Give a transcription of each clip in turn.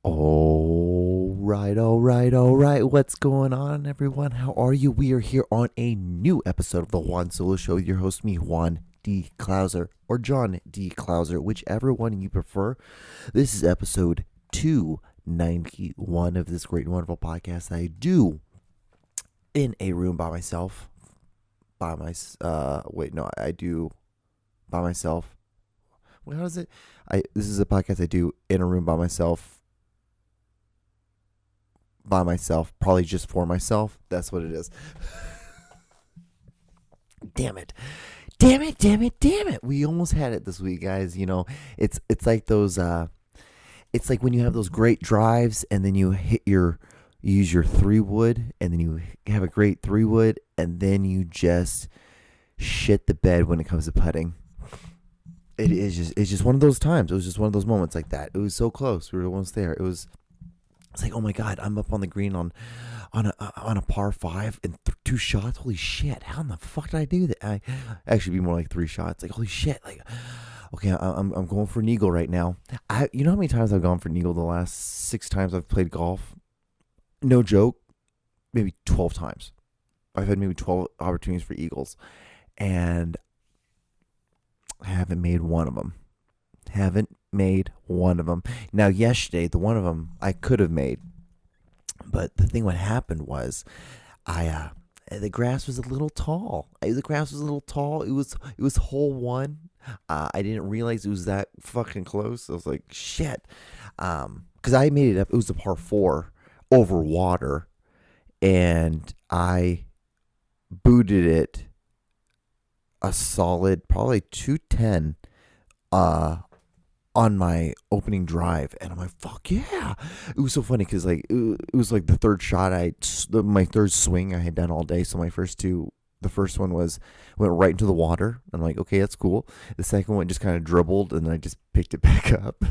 All right. What's going on, everyone? How are you? We are here on a new episode of the Juan Solo Show with your host, me, Juan D. Clouser, or John D. Clouser, whichever one you prefer. This is episode 291 of this great and wonderful podcast that I do in a room by myself. I do by myself. How is it? This is a podcast I do in a room by myself, probably just for myself. That's what it is. Damn it. We almost had it this week, guys. You know, it's like those it's like when you have those great drives and then you use your 3-wood and then you have a great 3-wood and then you just shit the bed when it comes to putting. It's just one of those times. It was just one of those moments like that. It was so close. We were almost there. It's like, oh my God, I'm up on the green on a par 5 and 2 shots. Holy shit! How in the fuck did I do that? I actually be more like 3 shots. Like, holy shit! Like, okay, I'm going for an eagle right now. You know how many times I've gone for an eagle the last 6 times I've played golf? No joke, maybe 12 times. I've had maybe 12 opportunities for eagles, and I haven't made one of them. Now, yesterday, the one of them I could have made, but the thing what happened was, the grass was a little tall. It was hole 1. I didn't realize it was that fucking close. I was like, shit. Because I made it up. It was a par 4 over water, and I booted it a solid probably 210 on my opening drive, and I'm like, fuck yeah. It was so funny because like it was like the third shot my third swing I had done all day. So the first one went right into the water. I'm like, okay, that's cool. The second one just kind of dribbled, and then I just picked it back up.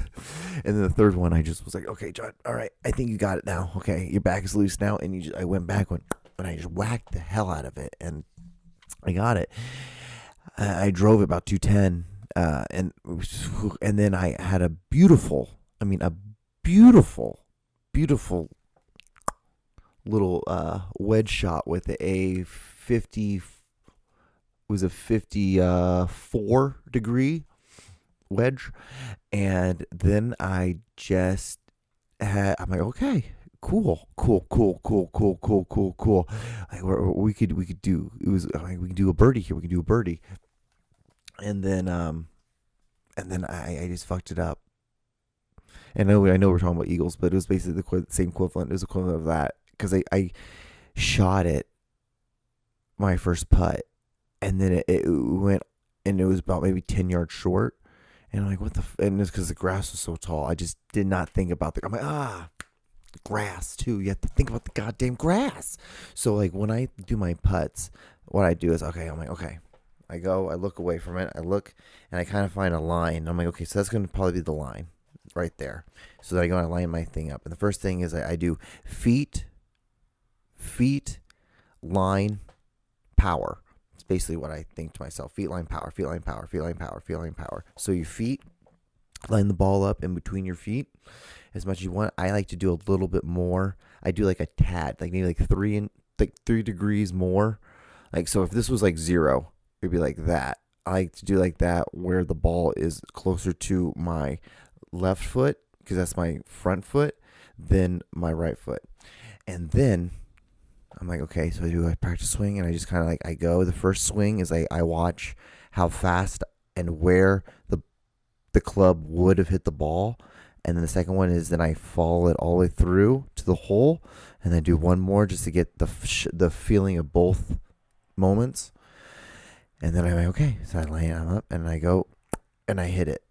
And then the third one, I just was like, okay, John, all right, I think you got it now. Okay, your back is loose now. And I went back, and I just whacked the hell out of it, and I got it. I drove about 210, and then I had a beautiful little wedge shot with a 50. It was a 54 degree wedge, and then I'm like, okay, cool. Like, we could do a birdie here. We could do a birdie. And then I just fucked it up. And I know we're talking about eagles, but it was basically the same equivalent. It was equivalent of that because I shot it my first putt, and then it went, and it was about maybe 10 yards short. And I'm like, what the? And it's because the grass was so tall. I just did not think about I'm like, grass too. You have to think about the goddamn grass. So like when I do my putts, what I do is, I'm like, okay. I look away from it. I look, and I kind of find a line. I'm like, okay, so that's going to probably be the line right there. So then I go and I line my thing up. And the first thing is I do feet, line, power. It's basically what I think to myself. Feet, line, power, feet, line, power, feet, line, power, feet, line, power. So your feet, line the ball up in between your feet as much as you want. I like to do a little bit more. I do like a tad, like maybe like 3 degrees more. Like, so if this was like 0, it'd be like that. I like to do like that where the ball is closer to my left foot because that's my front foot than my right foot. And then I'm like, okay, so I do a practice swing, and I just kind of like, I go. The first swing is I watch how fast and where the club would have hit the ball. And then the second one is then I follow it all the way through to the hole, and then do one more just to get the feeling of both moments. And then I'm like, okay, so I line up and I go and I hit it,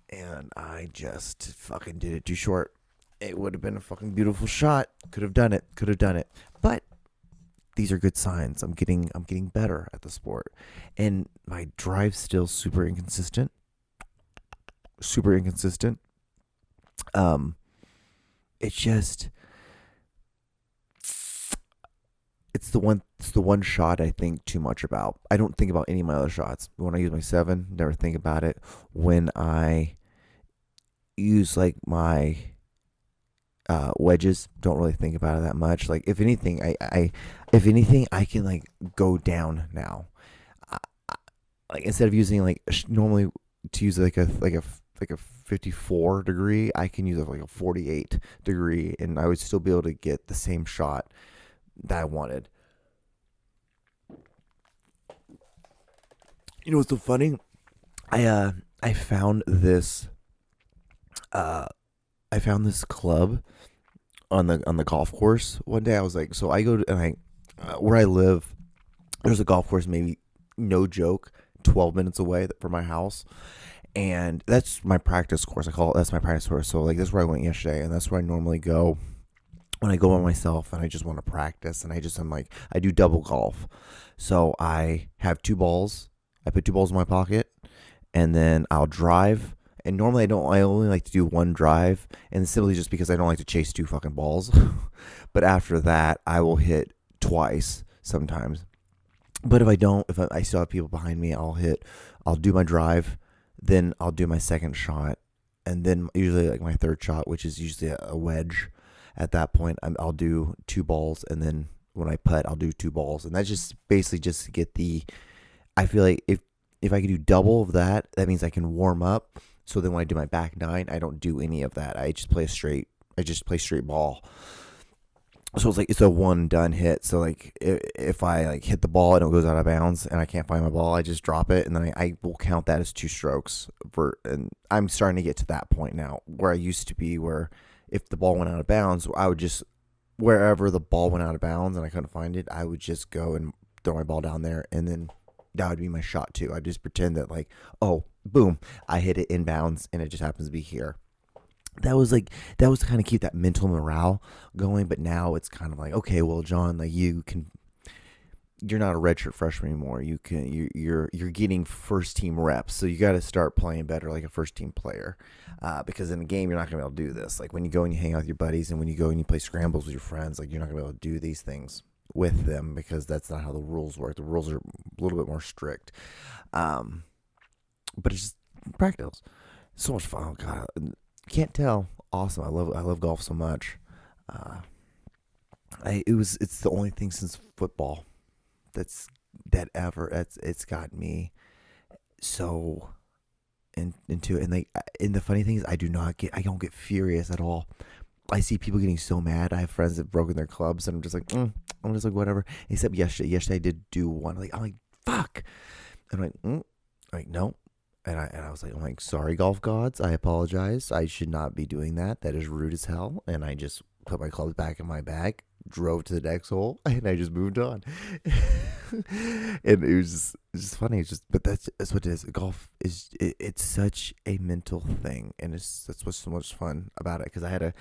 and I just fucking did it too short. It would have been a fucking beautiful shot. Could have done it. But these are good signs. I'm getting better at the sport, and my drive's still super inconsistent. It's just it's the one shot I think too much about. I don't think about any of my other shots. When I use my 7, never think about it. When I use like my Wedges, don't really think about it that much. Like if anything, if anything, I can like go down now. I, like instead of using like normally to use like a 54 degree, I can use like a 48 degree, and I would still be able to get the same shot that I wanted. You know what's so funny? I found this uh I found this club on the golf course one day. I was like, so I go to, and I where I live, there's a golf course maybe, no joke, 12 minutes away from my house, and that's my practice course. I call it, that's my practice course. So like that's where I went yesterday, and that's where I normally go when I go by myself and I just want to practice, and I'm like, I do double golf. So I have two balls. I put two balls in my pocket, and then I'll drive. And normally I only like to do one drive, and simply just because I don't like to chase two fucking balls. But after that, I will hit twice sometimes. But if I don't, if I still have people behind me, I'll do my drive, then I'll do my second shot, and then usually like my third shot, which is usually a wedge. At that point, I'll do two balls, and then when I putt, I'll do two balls, and that's just basically just to get the. I feel like if I can do double of that, that means I can warm up. So then when I do my back nine, I don't do any of that. I just play straight. I just play straight ball. So it's like it's a one done hit. So like if I like hit the ball and it goes out of bounds and I can't find my ball, I just drop it, and then I will count that as two strokes. And I'm starting to get to that point now where I used to be, where if the ball went out of bounds, I would just, wherever the ball went out of bounds and I couldn't find it, I would just go and throw my ball down there, and then that would be my shot too. I just pretend that like, oh, boom, I hit it inbounds and it just happens to be here. That was to kind of keep that mental morale going. But now it's kind of like, okay, well, John, like you're not a redshirt freshman anymore. You're getting first team reps, so you got to start playing better like a first team player. Because in a game, you're not gonna be able to do this. Like when you go and you hang out with your buddies, and when you go and you play scrambles with your friends, like you're not gonna be able to do these things with them, because that's not how the rules work. The rules are a little bit more strict. But it's just practice. So much fun. Oh God, can't tell. Awesome. I love golf so much. It's the only thing since football it's got me so into it. And like, and the funny thing is, I don't get furious at all. I see people getting so mad. I have friends that broken their clubs, and I'm just like whatever. Except yesterday I did do one. I'm like fuck. And I'm like no. And I was like, I'm like, sorry, golf gods, I apologize. I should not be doing that. That is rude as hell. And I just put my clubs back in my bag, drove to the next hole, and I just moved on. And it's just funny. But that's what it is. Golf it's such a mental thing, and that's what's so much fun about it. Because I had a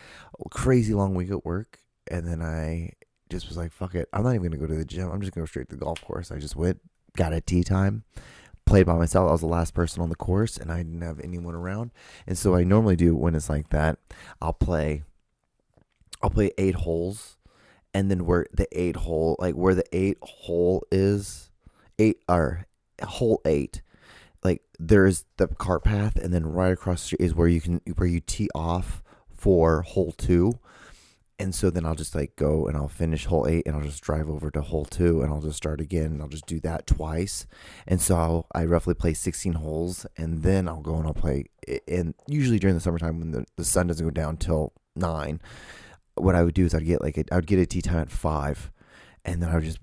crazy long week at work, and then I just was like, fuck it, I'm not even gonna go to the gym. I'm just gonna go straight to the golf course. I just went, got a tee time. Played by myself. I was the last person on the course, and I didn't have anyone around. And so I normally do, when it's like that, I'll play 8 holes, and then where the 8 hole is, hole 8, like there's the cart path, and then right across the street is where you tee off for hole 2. And so then I'll just like go and I'll finish hole 8, and I'll just drive over to hole 2, and I'll just start again, and I'll just do that twice. And so I roughly play 16 holes, and then I'll go and I'll play. And usually during the summertime, when the sun doesn't go down till 9, what I would do is I would get a tee time at 5, and then I would just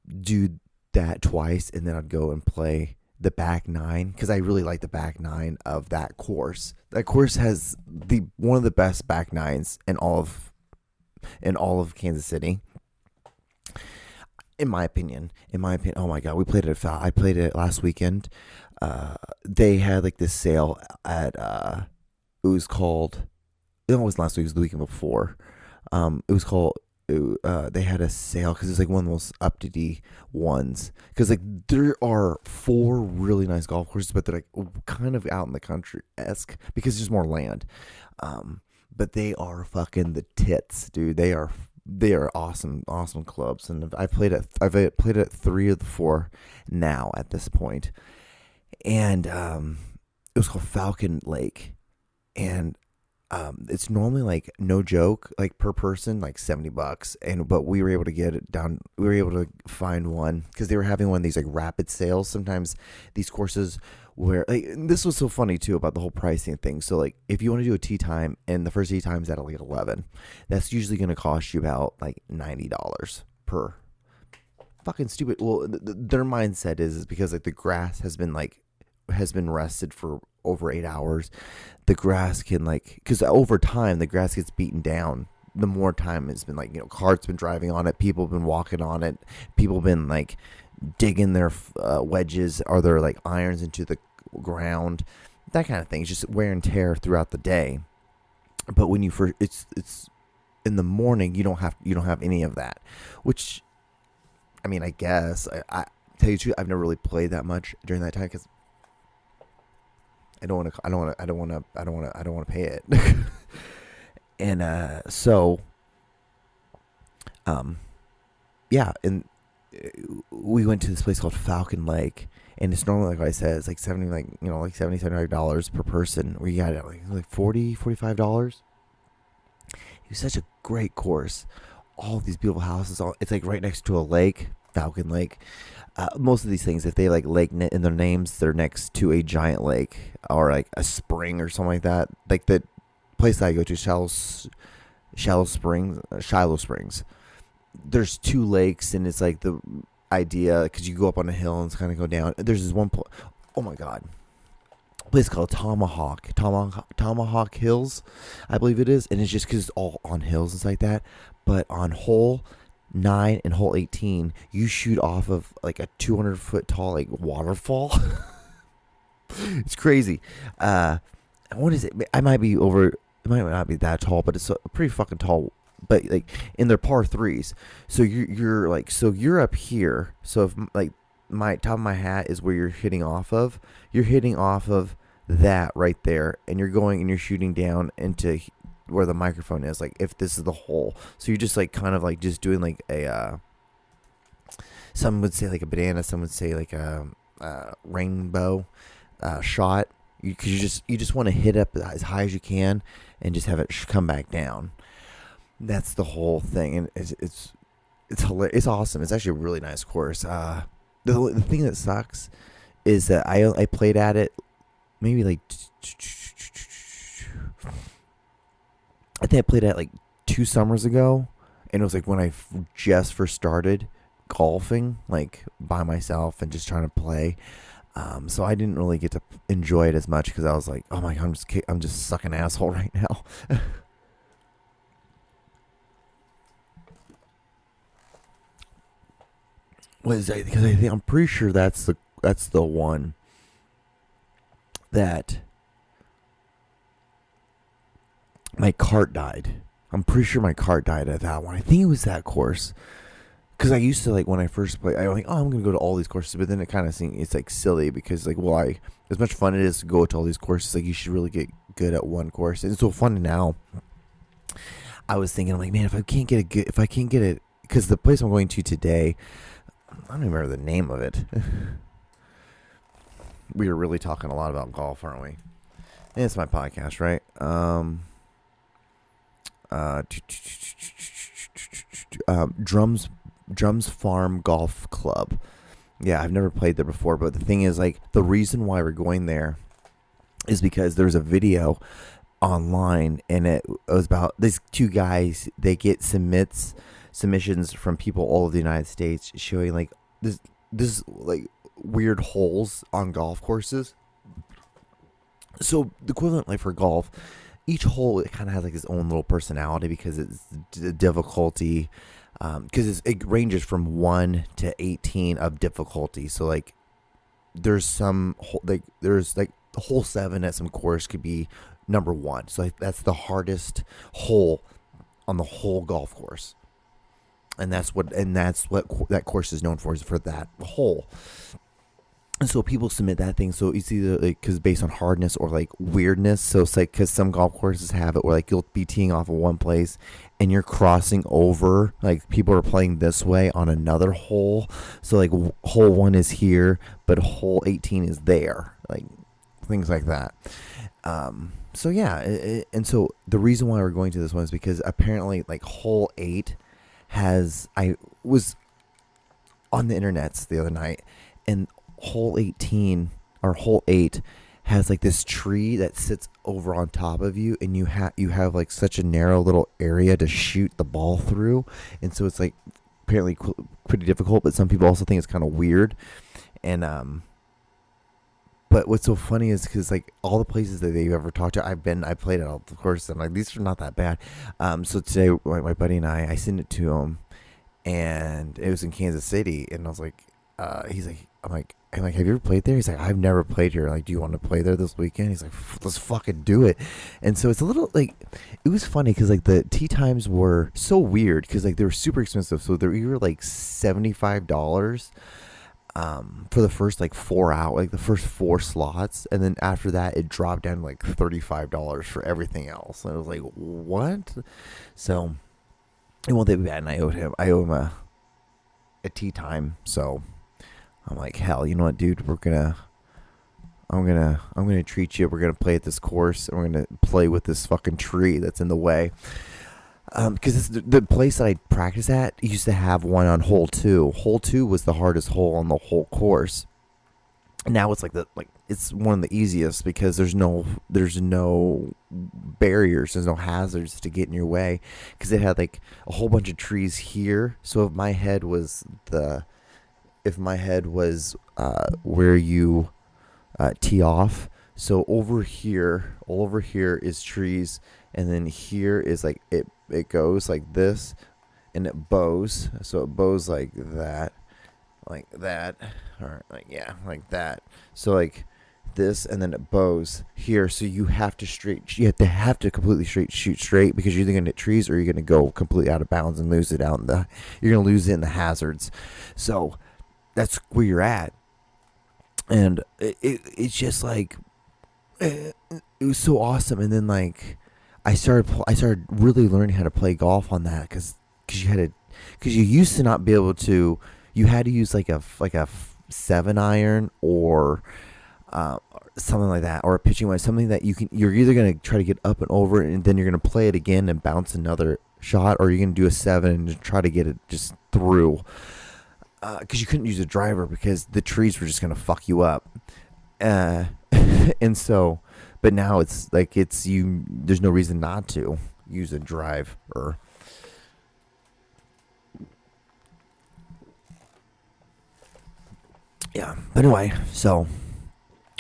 do that twice, and then I'd go and play the back 9, because I really like the back 9 of that course. That course has one of the best back 9s in all of Kansas City, in my opinion. Oh my God, we played it I played it last weekend. They had like this sale at it was called, it wasn't last week, it was the weekend before. It was called, they had a sale because it's like one of the most up-to-date ones, because like there are 4 really nice golf courses, but they're like kind of out in the country-esque because there's more land. But they are fucking the tits, dude. They are awesome clubs, and I've played at 3 of the 4 now at this point. And it was called Falcon Lake, and It's normally like, no joke, like per person like $70, but we were able to get it down. We were able to find one because they were having one of these like rapid sales. Sometimes these courses where, like, and this was so funny too about the whole pricing thing. So like if you want to do a tea time and the first tea time is at like 11, that's usually going to cost you about like $90 per. Fucking stupid. Well, their mindset is because like the grass has been rested for over 8 hours. The grass can because over time the grass gets beaten down. The more time it's been carts been driving on it, people have been walking on it, people have been digging their wedges or their irons into the ground, that kind of thing. It's just wear and tear throughout the day. But when you first, it's in the morning, you don't have any of that. Which, I mean, I guess I tell you the truth, I've never really played that much during that time because I don't want to pay it. And yeah, and we went to this place called Falcon Lake, and it's normally, like I said, it's like $75 per person. We got it like $45. It was such a great course. All of these beautiful houses. It's like right next to a lake, Falcon Lake. Most of these things, if they lake in their names, they're next to a giant lake or like a spring or something like that. Like the place that I go to, Shallow Springs. There's two lakes, and it's like the idea because you go up on a hill and it's kind of go down. There's this one oh my god, place called Tomahawk Hills, I believe it is, and it's just because it's all on hills and stuff like that. But on hole 9 and hole 18, you shoot off of like a 200-foot tall waterfall. It's crazy. What is it? It might not be that tall, but it's a pretty fucking tall. But in their par threes, so you're up here. So if my top of my hat is where you're hitting off of, that right there, and you're shooting down into where the microphone is. If this is the hole, so you're just just doing a some would say a banana, some would say a rainbow shot. Because you just want to hit up as high as you can and just have it come back down. That's the whole thing, and it's hilarious. It's awesome. It's actually a really nice course. The thing that sucks is that I played at it maybe I think I played at 2 summers ago, and it was when I just first started golfing by myself and just trying to play. So I didn't really get to enjoy it as much because I was like, oh my god, I'm just sucking asshole right now. Because I'm pretty sure that's the one that my cart died. I'm pretty sure my cart died at that one. I think it was that course. Because I used to when I first played, I was I'm going to go to all these courses, but then it kind of seems it's silly because as much fun it is to go to all these courses, you should really get good at one course. And it's so fun now. I was thinking, man, if I can't get it, because the place I'm going to today, I don't even remember the name of it. We were really talking a lot about golf, aren't we? And it's my podcast, right? Drums Farm Golf Club. Yeah, I've never played there before, but the thing is, the reason why we're going there is because there's a video online, and it was about these two guys. They get submissions from people all over the United States showing this weird holes on golf courses. So the equivalent for golf, each hole, it kind of has its own little personality because it's the difficulty. Because it ranges from 1 to 18 of difficulty. So there's some there's hole 7 at some course could be number 1. So that's the hardest hole on the whole golf course, and that's what that course is known for, is for that hole. And so people submit that thing. So it's either because based on hardness or weirdness. So it's because some golf courses have it where you'll be teeing off of one place and you're crossing over. People are playing this way on another hole. So hole 1 is here, but hole 18 is there. Things like that. So yeah, and so the reason why we're going to this one is because apparently like hole 8 has, I was on the internets the other night, and hole 18 or hole 8 has like this tree that sits over on top of you, and you have like such a narrow little area to shoot the ball through, and so it's like apparently pretty difficult, but some people also think it's kind of weird. And but what's so funny is because like all the places that they've ever talked to, I played it all, of course. I'm like, these are not that bad. So today, my buddy and I sent it to him, and it was in Kansas City, and I was like, he's like, I'm like, have you ever played there? He's like, I've never played here. Like, do you want to play there this weekend? He's like, let's fucking do it. And so it's a little like, it was funny because like the tee times were so weird because like they were super expensive. So they were either like $75 for the first like 4 hours, like the first 4 slots, and then after that it dropped down to like $35 for everything else. And I was like, what? So it won't that bad, and I owe him a tea time. So I'm like, hell, you know what, dude? I'm gonna treat you. We're gonna play at this course, and we're gonna play with this fucking tree that's in the way. Because it's the place that I practice at used to have one on hole 2. Hole 2 was the hardest hole on the whole course. Now it's it's one of the easiest because there's no barriers, there's no hazards to get in your way. Because it had like a whole bunch of trees here. So if my head was where you tee off, so over here, all over here is trees, and then here is like it goes like this, and it bows. So it bows like that, or like that. So like this, and then it bows here. So you have to completely shoot straight, because you're either gonna hit trees or you're gonna go completely out of bounds and lose it you're gonna lose it in the hazards. So that's where you're at, and it's just like it was so awesome. And then like I started really learning how to play golf on that, because you used to not be able to. You had to use like a 7-iron or something like that, or a pitching wedge, something that you're either gonna try to get up and over, and then you're gonna play it again and bounce another shot, or you're gonna do a 7 and try to get it just through. Because you couldn't use a driver because the trees were just gonna fuck you up. And so, but now it's like there's no reason not to use a drive. Yeah, but anyway, so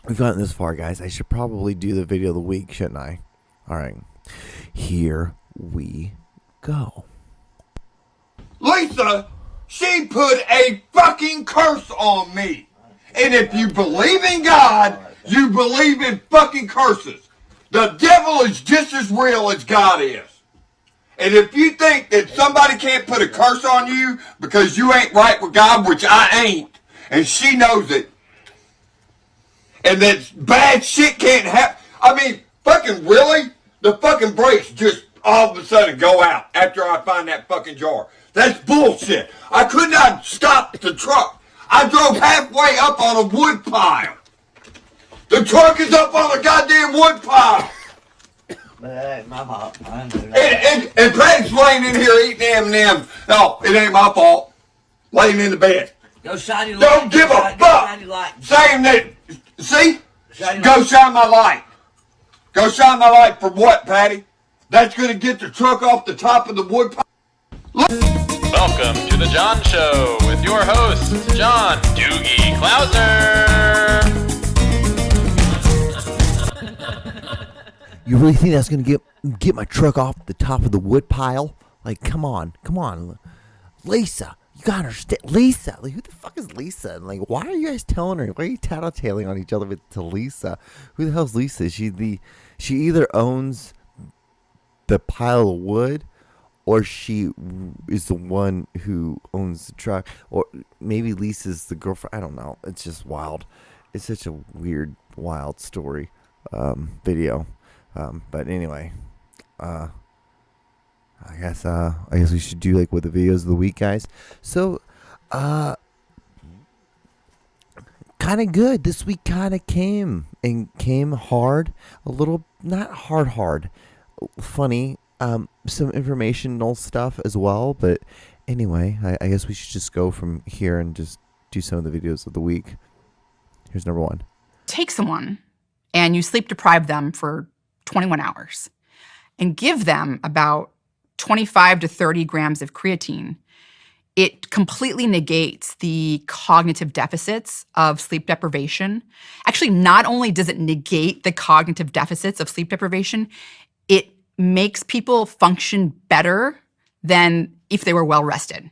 we've gotten this far, guys. I should probably do the video of the week, shouldn't I? All right, here we go. Lisa, she put a fucking curse on me. And if you believe in God, you believe in fucking curses. The devil is just as real as God is. And if you think that somebody can't put a curse on you because you ain't right with God, which I ain't, and she knows it, and that bad shit can't happen. I mean, fucking really? The fucking brakes just all of a sudden go out after I find that fucking jar. That's bullshit. I could not stop the truck. I drove halfway up on a wood pile. The truck is up on a goddamn wood pile. But that ain't my fault. I didn't do that. And Patty's laying in here eating M&M's. No, it ain't my fault. Laying in the bed. Go shine your light. Don't give a fuck. Saying that, see? Go shine my light. Go shine my light for what, Patty? That's going to get the truck off the top of the wood pile. Welcome to the John Show with your host, John Doogie Clouser. You really think that's gonna get my truck off the top of the wood pile? Like, come on, Lisa. You gotta understand, Lisa. Like, who the fuck is Lisa? And like, why are you guys telling her? Why are you tattletaling on each other to Lisa? Who the hell's Lisa? She either owns the pile of wood, or she is the one who owns the truck, or maybe Lisa's the girlfriend. I don't know. It's just wild. It's such a weird, wild story, video. But anyway, I guess we should do like with the videos of the week, guys. So, kind of good. This week kind of came hard a little not hard, funny, some informational stuff as well. But anyway, I guess we should just go from here and just do some of the videos of the week. Here's number 1. Take someone and you sleep deprive them for 21 hours and give them about 25 to 30 grams of creatine. It completely negates the cognitive deficits of sleep deprivation. Actually, not only does it negate the cognitive deficits of sleep deprivation, it makes people function better than if they were well rested.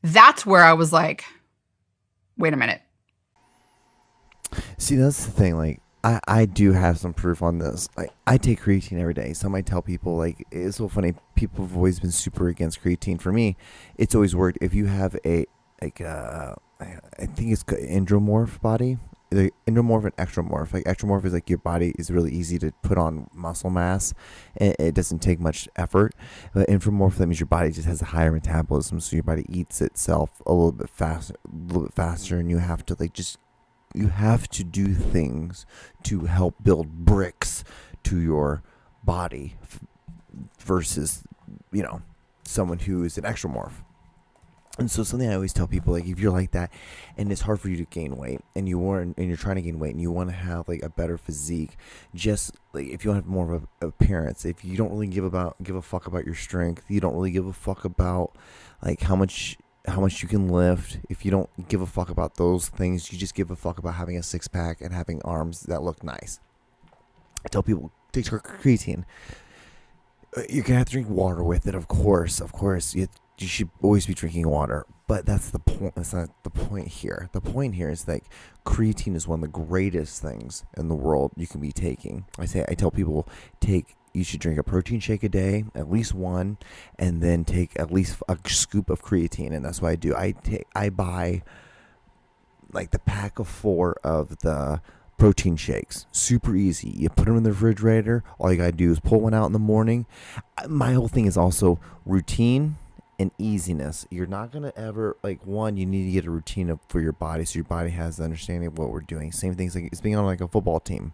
That's where I was like, wait a minute. See, that's the thing. Like, I do have some proof on this. Like, I take creatine every day. Some I tell people, like, it's so funny. People have always been super against creatine. For me, it's always worked. If you have I think it's endomorph body, either endomorph and ectomorph. Like, ectomorph is like your body is really easy to put on muscle mass. And it doesn't take much effort. But endomorph, that means your body just has a higher metabolism, so your body eats itself a little bit faster, and you have to you have to do things to help build bricks to your body versus, someone who is an extramorph. And so something I always tell people, like, if you're like that and it's hard for you to gain weight and you're trying to gain weight and you want to have like a better physique, just like if you want to have more of a appearance, if you don't really give a fuck about your strength, you don't really give a fuck about like how much you can lift, if you don't give a fuck about those things, you just give a fuck about having a six-pack and having arms that look nice. I tell people, take creatine. You're going to have to drink water with it, of course. You should always be drinking water. But that's the point. That's not the point here. The point here is that creatine is one of the greatest things in the world you can be taking. I tell people, you should drink a protein shake a day, at least one, and then take at least a scoop of creatine. And that's what I do. I buy like the pack of 4 of the protein shakes. Super easy. You put them in the refrigerator. All you got to do is pull one out in the morning. My whole thing is also routine and easiness. You're not going to ever, you need to get a routine for your body so your body has the understanding of what we're doing. Same things like it's being on like a football team.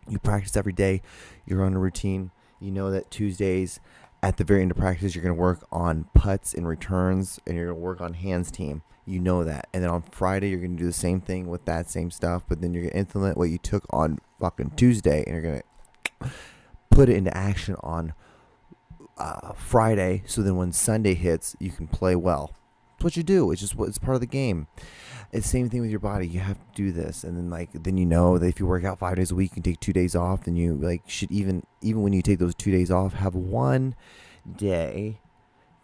You practice every day. You're on a routine. You know that Tuesdays at the very end of practice, you're going to work on putts and returns, and you're going to work on hands team. You know that. And then on Friday, you're going to do the same thing with that same stuff, but then you're going to implement what you took on fucking Tuesday, and you're going to put it into action on Friday, so then when Sunday hits, you can play well. It's what you do. It's part of the game. It's the same thing with your body. You have to do this, and then you know that if you work out 5 days a week and take 2 days off, then you should even when you take those 2 days off, have one day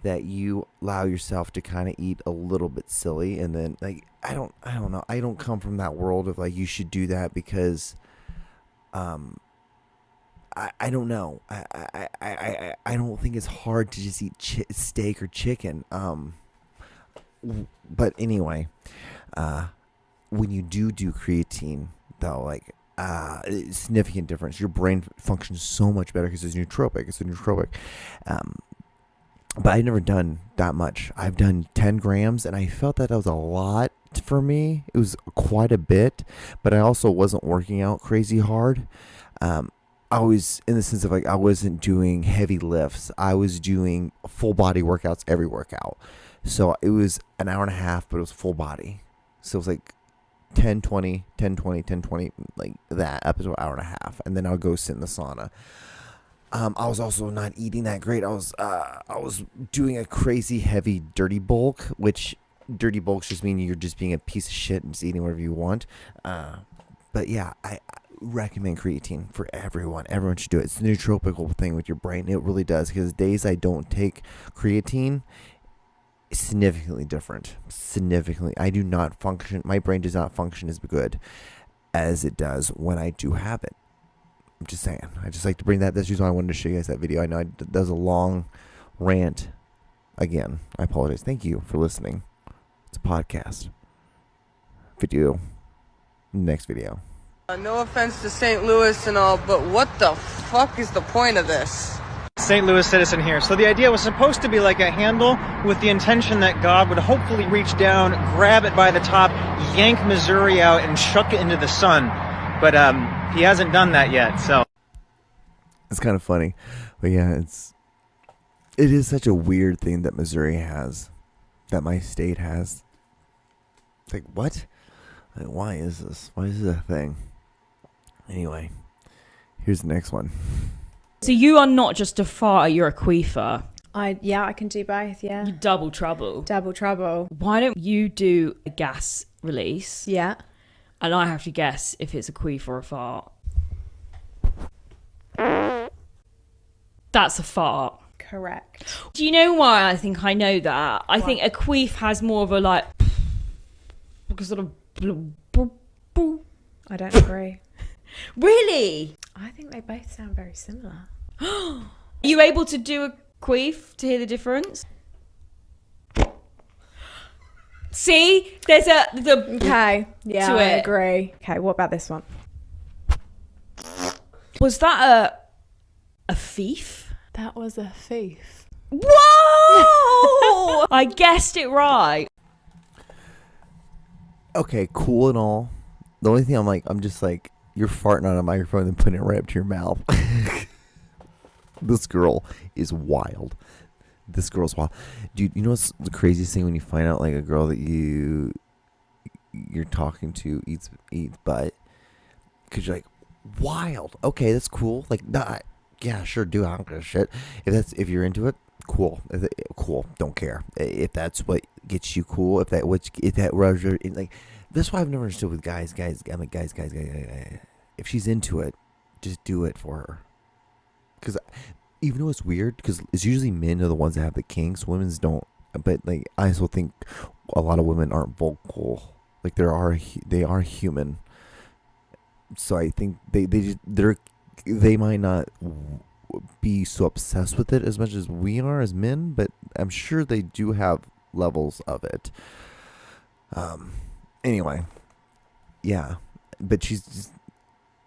that you allow yourself to kind of eat a little bit silly. And then I don't know. I don't come from that world of you should do that because I don't know. I don't think it's hard to just eat steak or chicken. But anyway, when you do creatine, though, significant difference. Your brain functions so much better because it's nootropic. But I've never done that much. I've done 10 grams, and I felt that was a lot for me. It was quite a bit, but I also wasn't working out crazy hard. I was, in the sense of I wasn't doing heavy lifts. I was doing full body workouts every workout. So it was an hour and a half, but it was full body. So it was 10, 20, 10, 20, 10, 20, like that, up to an hour and a half. And then I'll go sit in the sauna. I was also not eating that great. I was doing a crazy heavy dirty bulk, which dirty bulks just mean you're just being a piece of shit and just eating whatever you want. But yeah, I recommend creatine for everyone. Everyone should do it. It's a nootropical thing with your brain. It really does, because days I don't take creatine, it's significantly different. Significantly. I do not function. My brain does not function as good as it does when I do have it. I'm just saying. I just like to bring that. That's just why I wanted to show you guys that video. I know that was a long rant. Again, I apologize. Thank you for listening. It's a podcast. Video. Next video. No offense to St. Louis and all, but what the fuck is the point of this? St. Louis citizen here. So the idea was supposed to be like a handle with the intention that God would hopefully reach down, grab it by the top, yank Missouri out, and chuck it into the sun. But he hasn't done that yet, so. It's kind of funny, but yeah, it is such a weird thing that Missouri has, that my state has. It's like, what? Like, why is this? Why is this a thing? Anyway, here's the next one. So you are not just a farter, you're a queefer. I can do both. Yeah, You double trouble. double trouble. Why don't you do a gas release? Yeah. And I have to guess if it's a queef or a fart. That's a fart. Correct. Do you know why I think I know that? I think a queef has more of a like sort of. I don't agree. Really? I think they both sound very similar. Are you able to do a queef to hear the difference? See, there's a Okay. Yeah, to I it. agree. Okay, what about this one? Was that a thief? That was a thief. Whoa! I guessed it right. Okay, cool and all. The only thing I'm just like, you're farting on a microphone and putting it right up to your mouth. This girl is wild. This girl's wild. Dude, you know what's the craziest thing when you find out like a girl that you're talking to eats butt? Because you're like, wild. Okay, that's cool. Like, nah, yeah, sure, do. I don't give a shit. If you're into it, cool. Cool. Don't care. If that's what gets you cool, if that rubs your, like, that's why I've never understood with guys. I'm like, guys. If she's into it, just do it for her. Because even though it's weird, because it's usually men are the ones that have the kinks, women's don't. But like, I also think a lot of women aren't vocal. Like they are human. So I think they might not be so obsessed with it as much as we are as men, but I'm sure they do have levels of it. Anyway, yeah, but she's just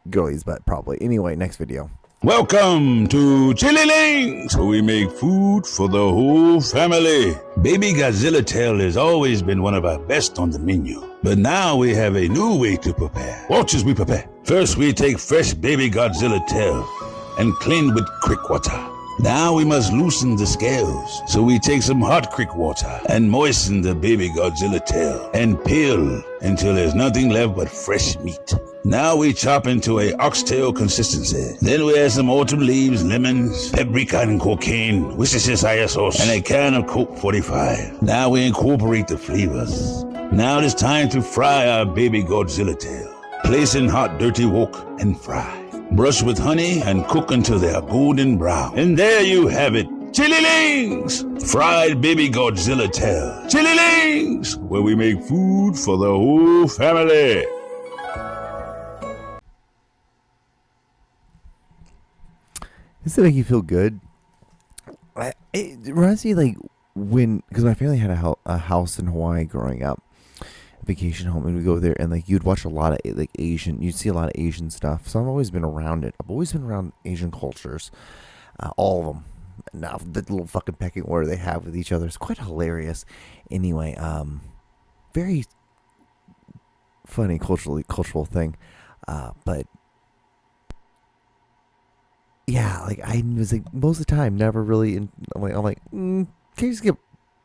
girlies, but probably. Anyway, next video. Welcome to Chili Links, where we make food for the whole family. Baby Godzilla tail has always been one of our best on the menu, but now we have a new way to prepare. Watch as we prepare. First, we take fresh baby Godzilla tail and clean with creek water. Now we must loosen the scales, so we take some hot creek water and moisten the baby Godzilla tail and peel until there's nothing left but fresh meat. Now we chop into a oxtail consistency. Then we add some autumn leaves, lemons, paprika and cocaine, Worcestershire sauce, and a can of Coke 45. Now we incorporate the flavors. Now it is time to fry our baby Godzilla tail. Place in hot dirty wok and fry. Brush with honey and cook until they are golden brown. And there you have it. Chili Links! Fried baby Godzilla tail. Chili Links! Where we make food for the whole family. Does it make you feel good? It reminds me like when, because my family had a house in Hawaii growing up, a vacation home, and we go there and like you'd watch a lot of like you'd see a lot of Asian stuff. So I've always been around it. I've always been around Asian cultures, all of them. Now the little fucking pecking order they have with each other is quite hilarious. Anyway, very funny cultural thing, but. Yeah, like I was like most of the time never really. I'm like, can you just get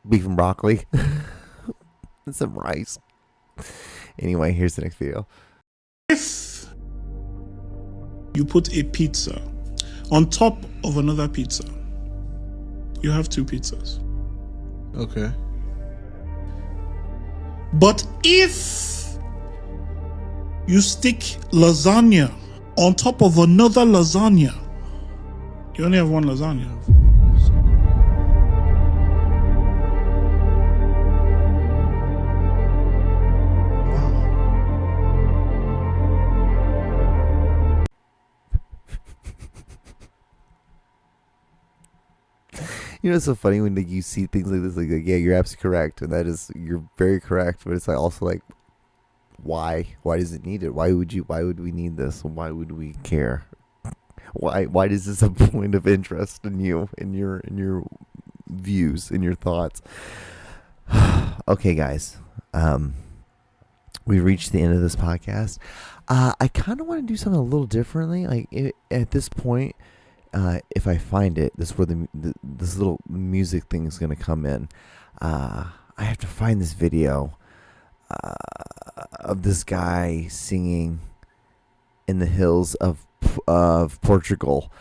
beef and broccoli and some rice? Anyway, here's the next video. If you put a pizza on top of another pizza, you have two pizzas. Okay. But if you stick lasagna on top of another lasagna, you only have one lasagna. You know, it's so funny when like, you see things like this. Like, yeah, you're absolutely correct, and you're very correct. But it's like also like, why? Why does it need it? Why would we need this? Why would we care? Why is this a point of interest in you, in your views, in your thoughts? Okay, guys, we reached the end of this podcast. I kind of want to do something a little differently. Like at this point, if I find it, this is where this little music thing is gonna come in. I have to find this video of this guy singing in the hills of Portugal.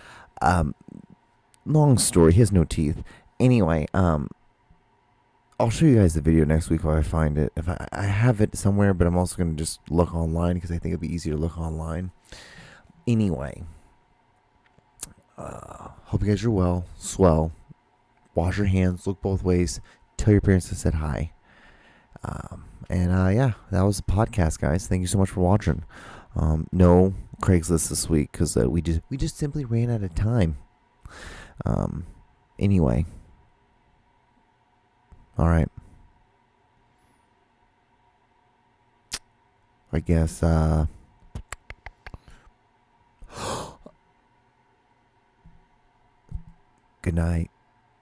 Long story. He has no teeth. Anyway, I'll show you guys the video next week if I find it. If I have it somewhere, but I'm also gonna just look online because I think it'll be easier to look online. Anyway, hope you guys are well. Swell. Wash your hands. Look both ways. Tell your parents I said hi. Yeah, that was the podcast, guys. Thank you so much for watching. No Craigslist this week because we just simply ran out of time. Anyway, all right. I guess. Good night.